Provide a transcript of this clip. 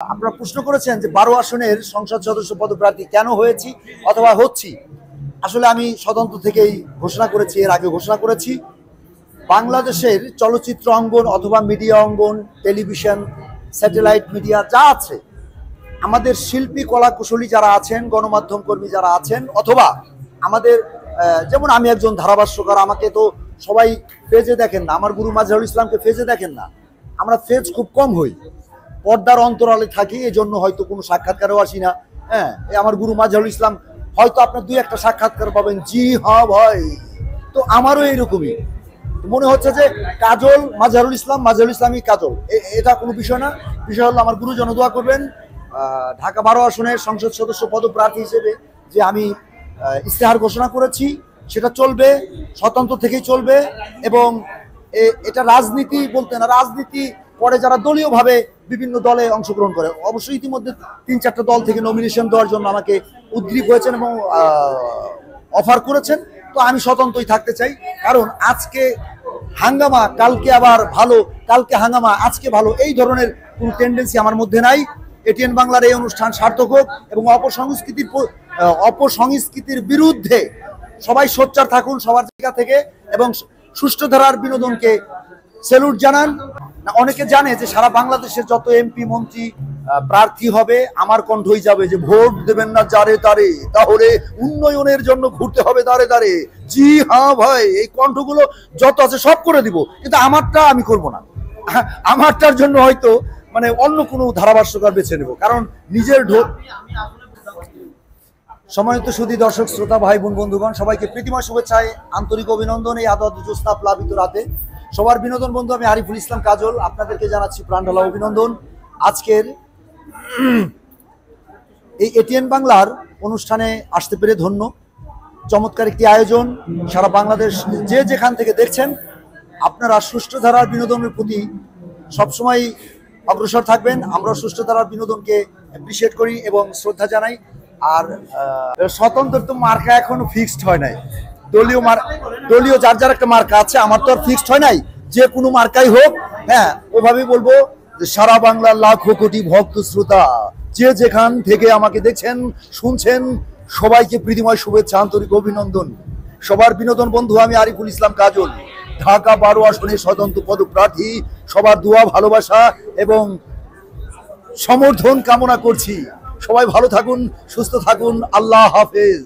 আপনারা প্রশ্ন করেছেন যে 12 আসনের সংসদ সদস্য পদপ্রার্থী কেন হয়েছি অথবা হচ্ছি। আসলে আমি স্বতন্ত্র থেকেই ঘোষণা করেছি, এর আগে ঘোষণা করেছি, বাংলাদেশের চলচ্চিত্র অঙ্গন অথবা মিডিয়া অঙ্গন, টেলিভিশন, স্যাটেলাইট মিডিয়া যা আছে, আমাদের শিল্পী কলা কুশলী যারা আছেন, গণমাধ্যম কর্মী যারা আছেন, অথবা আমাদের যেমন আমি একজন ধারাভাষ্যকার, আমাকে তো সবাই ফেজে দেখেন না, আমার গুরু মাজহারুল ইসলামকে ফেজে দেখেন না, আমরা ফেজ খুব কম হই, পর্দার অন্তরালে থাকি, এই জন্য হয়তো কোনো সাক্ষাৎকারেও আসি না। হ্যাঁ, আমার গুরু মাজহারুল ইসলাম হয়তো আপনার দুই একটা সাক্ষাৎকার পাবেন, জি হ্যাঁ ভাই। তো আমারও এইরকমই মনে হচ্ছে যে কাজল মাজহারুল ইসলাম, মাজহারুল ইসলামই কাজল, এটা কোনো বিষয় না। বিষয় হলো আমার গুরুজন দোয়া করবেন ঢাকা 12 আসনের সংসদ সদস্য পদপ্রার্থী হিসেবে যে আমি ইশতেহার ঘোষণা করেছি, সেটা চলবে, স্বতন্ত্র থেকেই চলবে। এবং এটা রাজনীতি বলতে না, রাজনীতি পরে যারা দলীয়ভাবে বিভিন্ন দলে অংশগ্রহণ করে, অবশ্যই ইতিমধ্যে 3-4টা দল থেকে নমিনেশন দেওয়ার জন্য আমাকে উদ্গ্রীব হয়েছেন এবং অফার করেছেন। তো আমি স্বতন্ত্রই থাকতে চাই, কারণ আজকে হাঙ্গামা কালকে আবার ভালো, কালকে হাঙ্গামা আজকে ভালো, এই ধরনের কোনো টেন্ডেন্সি আমার মধ্যে নাই। এটিএন বাংলার এই অনুষ্ঠান সার্থক হোক এবং অপসংস্কৃতির বিরুদ্ধে সবাই সোচ্চার থাকুন সবার জায়গা থেকে, এবং সুষ্ঠু ধারার বিনোদনকে স্যালুট জানান। অনেকে জানে যে সারা বাংলাদেশের যত এমপি মন্ত্রী প্রার্থী হবে, আমার কণ্ঠই যাবে যে ভোট দেবেন না যারে তারে, তাহলে উন্নয়নের জন্য ঘুরতে হবে দাঁড়ে দাঁড়ে। জি হ্যাঁ ভাই, এই কণ্ঠগুলো যত আছে সব করে দিব, কিন্তু আমারটা আমি করব না। আমারটার জন্য হয়তো মানে অন্য কোনো ধারাভাষ্যকার বেছে নেব, কারণ নিজের ঢোক। সম্মানিত সুধী দর্শক শ্রোতা ভাই বোন বন্ধুগণ, সবাইকে প্রীতিময় শুভেচ্ছায় আন্তরিক অভিনন্দন। এই আদত জ্যোৎস্না প্লাবিত রাতে সবার বিনোদন বন্ধু আমি আরিফুল ইসলাম কাজল আপনাদেরকে জানাচ্ছি প্রাণঢালা অভিনন্দন। আজকের এই এটিএন বাংলার অনুষ্ঠানে আসতে পেরে ধন্য। চমৎকার একটি আয়োজন, সারা বাংলাদেশ যে যেখান থেকে দেখছেন, আপনারা সুষ্ঠু ধারার বিনোদনের প্রতি সবসময় অগ্রসর থাকবেন। আমরা সুষ্ঠু ধারার বিনোদনকে অ্যাপ্রিসিয়েট করি এবং শ্রদ্ধা জানাই। আর স্বতন্ত্র তো মার্কা এখনো ফিক্সড হয় নাই, দলীয় যার যার একটা মার্কা আছে, আমার তো আর ফিক্সড হয় নাই, যে কোনো মার্কাই হোক। হ্যাঁ, ওভাবেই বলবো যে সারা বাংলার লাখো কোটি ভক্ত শ্রোতা যে যেখান থেকে আমাকে দেখছেন শুনছেন, সবাইকে প্রীতিময় শুভেচ্ছা, আন্তরিক অভিনন্দন। সবার বিনোদন বন্ধু আমি আরিফুল ইসলাম কাজল, ঢাকা 12 আসনের স্বতন্ত্র পদপ্রার্থী। সবার দোয়া, ভালোবাসা এবং সমর্থন কামনা করছি। সবাই ভালো থাকুন, সুস্থ থাকুন। আল্লাহ হাফেজ।